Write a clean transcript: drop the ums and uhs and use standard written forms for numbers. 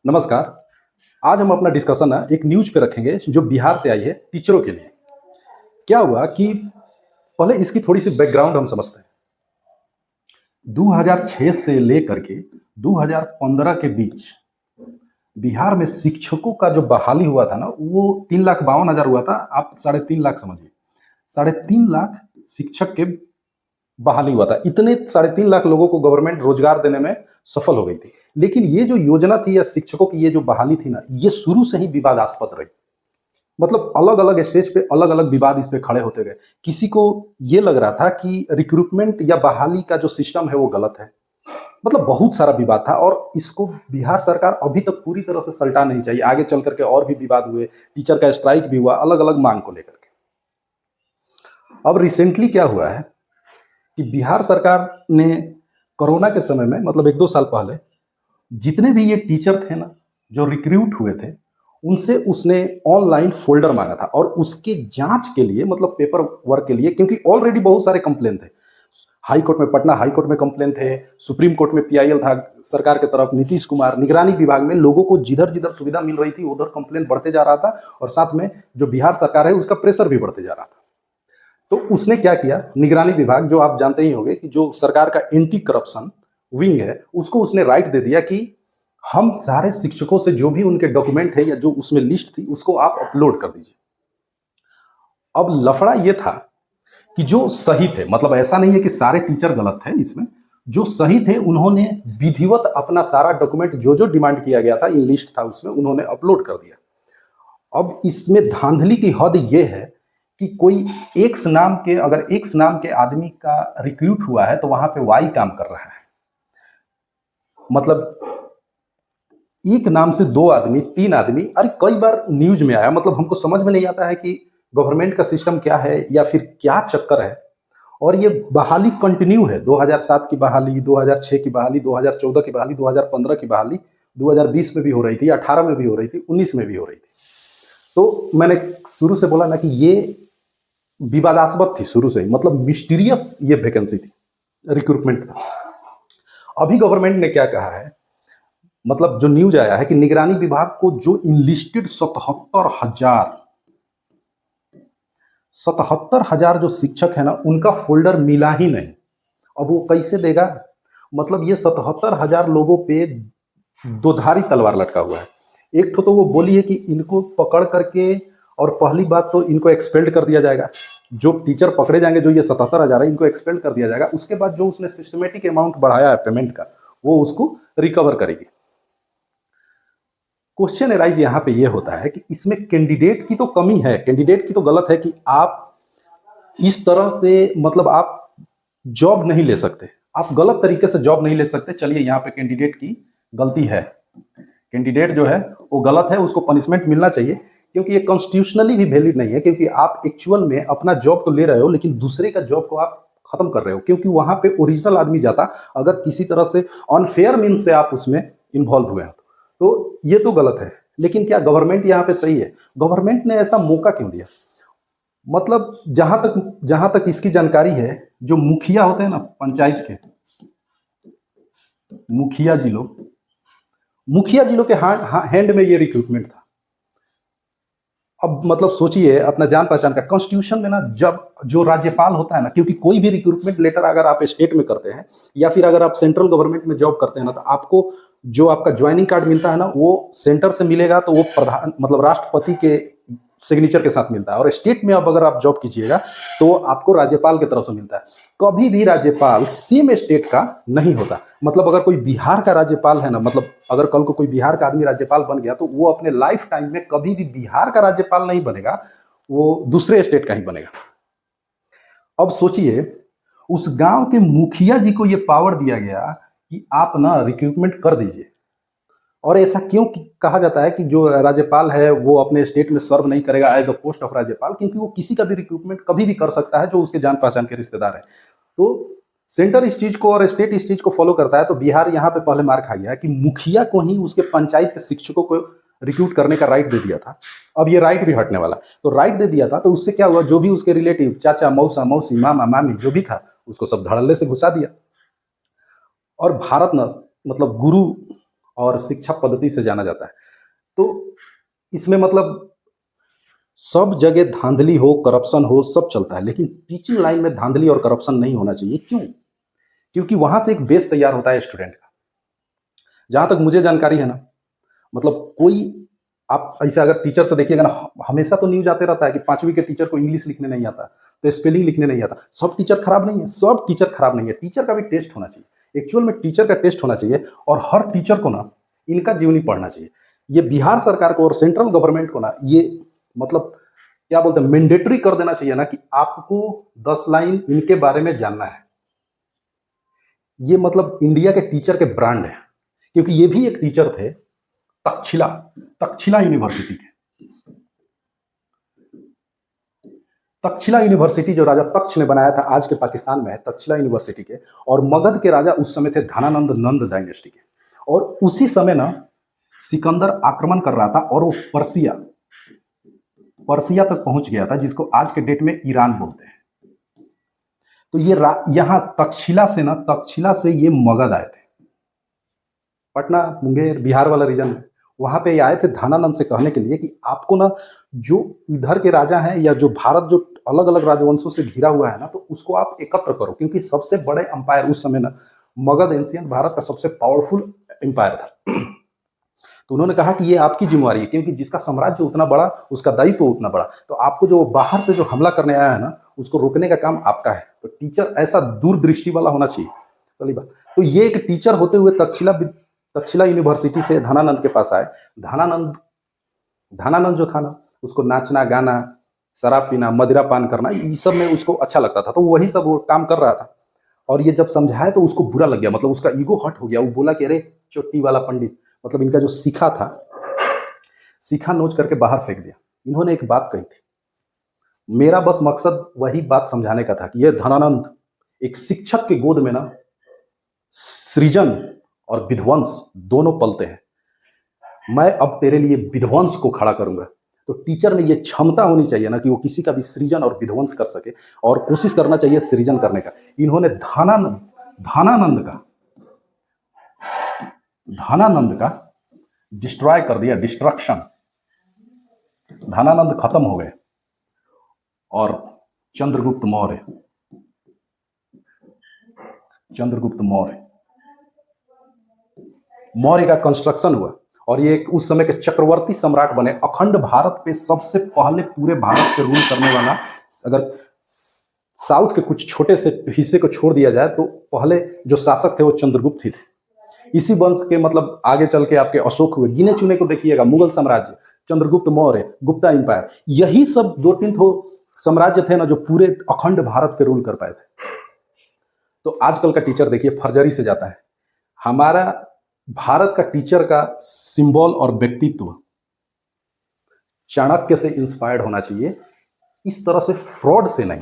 नमस्कार। आज हम अपना डिस्कशन ना एक न्यूज़ पे रखेंगे जो बिहार से आई है टीचरों के लिए। क्या हुआ कि पहले इसकी थोड़ी-सी बैकग्राउंड हम समझते हैं। 2006 से लेकर के 2015 के बीच बिहार में शिक्षकों का जो बहाली हुआ था ना, वो 3,52,000 हुआ था। आप साढ़े 3 लाख समझिए। साढ़े 3 लाख शिक्षक के बहाली हुआ था। इतने साढ़े 3 लाख लोगों को गवर्नमेंट रोजगार देने में सफल हो गई थी। लेकिन ये जो योजना थी या शिक्षकों की ये जो बहाली थी ना, ये शुरू से ही विवादास्पद रही। मतलब अलग-अलग स्टेज पे अलग-अलग विवाद इस पे खड़े होते गए। किसी को ये लग रहा था कि रिक्रूटमेंट या बहाली का जो सिस्टम है वो गलत है। मतलब बहुत सारा विवाद था और इसको बिहार सरकार अभी तक पूरी तरह से सल्टा नहीं चाहिए। आगे चल करके और भी विवाद हुए, टीचर का स्ट्राइक भी हुआ, अलग-अलग मांग को लेकर के। अब रिसेंटली क्या हुआ है कि बिहार सरकार ने कोरोना के समय में मतलब 1-2 साल पहले जितने भी ये टीचर थे ना, जो रिक्रूट हुए थे, उनसे उसने ऑनलाइन फ़ोल्डर माँगा था और उसके जाँच के लिए मतलब पेपर वर्क के लिए क्योंकि ऑलरेडी बहुत सारे कंप्लेन थे। हाई कोर्ट में पटना हाई कोर्ट में कंप्लेन थे, सुप्रीम कोर्ट में पीआईएल था सरकार की तरफ, नीतीश कुमार, निगरानी विभाग में लोगों को जिधर-जिधर सुविधा मिल रही थी, उधर कंप्लेन बढ़ते जा रहा था और साथ में जो बिहार सरकार है, उसका प्रेशर भी बढ़ते जा रहा था। तो उसने क्या किया, निगरानी विभाग जो आप जानते ही होंगे कि जो सरकार का एंटी करप्शन विंग है, उसको उसने राइट दे दिया कि हम सारे शिक्षकों से जो भी उनके डॉक्यूमेंट है या जो उसमें लिस्ट थी उसको आप अपलोड कर दीजिए। अब लफड़ा ये था कि जो सही थे मतलब ऐसा नहीं है कि सारे टीचर गलत थे इसमें, जो सही थे उन्होंने विधिवत अपना सारा डॉक्यूमेंट जो जो डिमांड किया गया था, ये लिस्ट था उसमें उन्होंने अपलोड कर दिया। अब इसमें धांधली की हद ये है कि कोई एक्स नाम के अगर एक्स नाम के आदमी का रिक्रूट हुआ है तो वहां पे वाई काम कर रहा है। मतलब एक नाम से 2 आदमी, 3 आदमी, अरे कई बार न्यूज में आया। मतलब हमको समझ में नहीं आता है कि गवर्नमेंट का सिस्टम क्या है या फिर क्या चक्कर है। और ये बहाली कंटिन्यू है। 2007 की बहाली, 2006 की बहाली, 2014 की बहाली, 2015 की बहाली, 2020 में भी हो रही थी, 18 में भी हो रही थी, 19 में भी हो रही थी। तो मैंने शुरू से बोला ना कि ये विवादास्पद थी शुरू से ही, मतलब मिस्टीरियस ये वैकेंसी थी, रिक्रूटमेंट था। अभी गवर्नमेंट ने क्या कहा है, मतलब जो न्यूज आया है कि निगरानी विभाग को जो इनलिस्टेड 77,000 जो शिक्षक है ना, उनका फोल्डर मिला ही नहीं। अब वो कैसे देगा? मतलब ये 77,000 लोगों पे दोधारी तलवार लटका हुआ है। एक तो वो बोली है कि इनको पकड़ करके और पहली बात तो इनको एक्सपेल्ड कर दिया जाएगा। जो टीचर पकड़े जाएंगे, जो ये 77,000 है, इनको एक्सपेल्ड कर दिया जाएगा। उसके बाद जो उसने सिस्टमेटिक अमाउंट बढ़ाया है पेमेंट का, वो उसको रिकवर करेगी। क्वेश्चन एराइज यहाँ पे ये होता है कि इसमें कैंडिडेट की तो कमी है, कैंडिडेट की तो गलत है कि आप इस तरह से मतलब आप जॉब नहीं ले सकते, आप गलत तरीके से जॉब नहीं ले सकते। चलिए यहाँ पे कैंडिडेट की गलती है, कैंडिडेट जो है वो गलत है, उसको पनिशमेंट मिलना चाहिए क्योंकि ये कॉन्स्टिट्यूशनली भी वैलिड नहीं है। क्योंकि आप एक्चुअल में अपना जॉब तो ले रहे हो लेकिन दूसरे का जॉब को आप खत्म कर रहे हो, क्योंकि वहां पे ओरिजिनल आदमी जाता अगर किसी तरह से अनफेयर मीन से आप उसमें इन्वॉल्व हुए हैं तो ये तो गलत है। लेकिन क्या गवर्नमेंट यहाँ पे सही है? गवर्नमेंट ने ऐसा मौका क्यों दिया? मतलब जहां तक इसकी जानकारी है, जो मुखिया होते हैं ना पंचायत के, मुखिया जी लोग, मुखिया जी लोग के हैंड में ये रिक्रूटमेंट था। अब मतलब सोचिए अपना जान पहचान का, कॉन्स्टिट्यूशन में ना जब जो राज्यपाल होता है ना, क्योंकि कोई भी रिक्रूटमेंट लेटर अगर आप स्टेट में करते हैं या फिर अगर आप सेंट्रल गवर्नमेंट में जॉब करते हैं ना, तो आपको जो आपका ज्वाइनिंग कार्ड मिलता है ना, वो सेंटर से मिलेगा तो वो प्रधान मतलब राष्ट्रपति के सिग्नेचर के साथ मिलता है। और स्टेट में अब अगर आप जॉब कीजिएगा तो आपको राज्यपाल की तरफ से मिलता है। कभी भी राज्यपाल सेम स्टेट का नहीं होता। मतलब अगर कोई बिहार का राज्यपाल है ना, मतलब अगर कल को कोई बिहार का आदमी राज्यपाल बन गया तो वो अपने लाइफ टाइम में कभी भी बिहार का राज्यपाल नहीं बनेगा, वो दूसरे स्टेट का ही बनेगा। अब सोचिए उस गांव के मुखिया जी को ये पावर दिया गया कि आप ना रिक्रूटमेंट कर दीजिए। और ऐसा क्यों कहा जाता है कि जो राज्यपाल है वो अपने स्टेट में सर्व नहीं करेगा एज द पोस्ट ऑफ राज्यपाल? क्योंकि वो किसी का भी रिक्रूटमेंट कभी भी कर सकता है जो उसके जान पहचान के रिश्तेदार है। तो सेंटर इस चीज को और स्टेट इस चीज को फॉलो करता है। तो बिहार यहाँ पे पहले मार खा गया कि मुखिया को ही उसके पंचायत के शिक्षकों को रिक्रूट करने का राइट दे दिया था। अब ये राइट भी हटने वाला। तो राइट दे दिया था तो उससे क्या हुआ, जो भी उसके रिलेटिव चाचा मौसा मौसी मामा मामी जो भी था उसको सब धड़ल्ले से घुसा दिया। और भारत न मतलब गुरु और शिक्षा पद्धति से जाना जाता है। तो इसमें मतलब सब जगह धांधली हो, करप्शन हो, सब चलता है, लेकिन टीचिंग लाइन में धांधली और करप्शन नहीं होना चाहिए। क्यों? क्योंकि वहां से एक बेस तैयार होता है स्टूडेंट का। जहां तक मुझे जानकारी है ना, मतलब कोई आप ऐसे अगर टीचर से देखिएगा ना, हमेशा तो न्यूज आते रहता है कि 5वीं के टीचर को इंग्लिश लिखने नहीं आता, तो स्पेलिंग लिखने नहीं आता। सब टीचर खराब नहीं है, सब टीचर खराब नहीं है। टीचर का भी टेस्ट होना चाहिए, एक्चुअल में टीचर का टेस्ट होना चाहिए, और हर टीचर को ना इनका जीवनी पढ़ना चाहिए। ये बिहार सरकार को और सेंट्रल गवर्नमेंट को ना ये मतलब क्या बोलते हैं, मैंडेटरी कर देना चाहिए ना कि आपको 10 लाइन इनके बारे में जानना है। ये मतलब इंडिया के टीचर के ब्रांड है, क्योंकि ये भी एक टीचर थे तक्षशिला तक्षशिला यूनिवर्सिटी के। तक्षशिला यूनिवर्सिटी जो राजा तक्ष ने बनाया था, आज के पाकिस्तान में है तक्षशिला यूनिवर्सिटी के, और मगध के राजा उस समय थे धनानंद नंद डायनेस्टी के। और उसी समय ना सिकंदर आक्रमण कर रहा था, और वो पर्सिया तक पहुंच गया था, जिसको आज के डेट में ईरान बोलते हैं। तो ये यहां तक्षशिला से ये मगध आए थे, पटना, मुंगेर, बिहार वाला रीजन में। वहां पे आए थे धनानंद से कहने के लिए कि आपको ना जो इधर के राजा हैं, या जो भारत जो अलग अलग राजवंशों से घिरा हुआ है ना, तो उसको आप एकत्र करो, क्योंकि सबसे बड़े अंपायर उस समय ना मगध एंशियंट भारत का सबसे पावरफुल एम्पायर था। तो उन्होंने कहा कि ये आपकी जिम्मेवारी है, क्योंकि जिसका साम्राज्य उतना बड़ा उसका दायित्व तो उतना बड़ा, तो आपको जो बाहर से जो हमला करने आया है ना, उसको रोकने का काम आपका है। तो टीचर ऐसा दूरदृष्टि वाला होना चाहिए। पहली बात तो ये एक टीचर होते हुए तक्षशिला यूनिवर्सिटी से धनानंद के पास आए। धनानंद जो था ना, उसको नाचना गाना, शराब पीना, मदिरा पान करना, ये सब में उसको अच्छा लगता था, तो वही सब वो काम कर रहा था। और ये जब समझाया तो उसको बुरा लग गया, मतलब उसका ईगो हर्ट हो गया। वो बोला कि अरे चोटी वाला पंडित, मतलब इनका जो सीखा था, सीखा नोच करके बाहर फेंक दिया। इन्होंने एक बात कही थी, मेरा बस मकसद वही बात समझाने का था कि ये धनानंद, एक शिक्षक के गोद में ना सृजन और विध्वंस दोनों पलते हैं। मैं अब तेरे लिए विध्वंस को खड़ा करूंगा। तो टीचर में ये क्षमता होनी चाहिए ना कि वो किसी का भी सृजन और विध्वंस कर सके, और कोशिश करना चाहिए सृजन करने का। इन्होंने धनानंद का डिस्ट्रॉय कर दिया, डिस्ट्रक्शन। धनानंद खत्म हो गए, और चंद्रगुप्त मौर्य का कंस्ट्रक्शन हुआ, और ये उस समय के चक्रवर्ती सम्राट बने। अखंड भारत पे सबसे पहले पूरे भारत पे रूल करने वाला, अगर साउथ के कुछ छोटे से हिस्से को छोड़ दिया जाए, तो पहले जो शासक थे वो चंद्रगुप्त ही थे। इसी वंश के मतलब आगे चल के आपके अशोक हुए, गिने चुने को देखिएगा, मुगल साम्राज्य, चंद्रगुप्त मौर्य, गुप्ता एम्पायर, यही सब 2-3 साम्राज्य थे ना जो पूरे अखंड भारत पे रूल कर पाए थे। तो आजकल का टीचर देखिए फर्जरी से जाता है। हमारा भारत का टीचर का सिंबल और व्यक्तित्व चाणक्य से इंस्पायर्ड होना चाहिए, इस तरह से फ्रॉड से नहीं।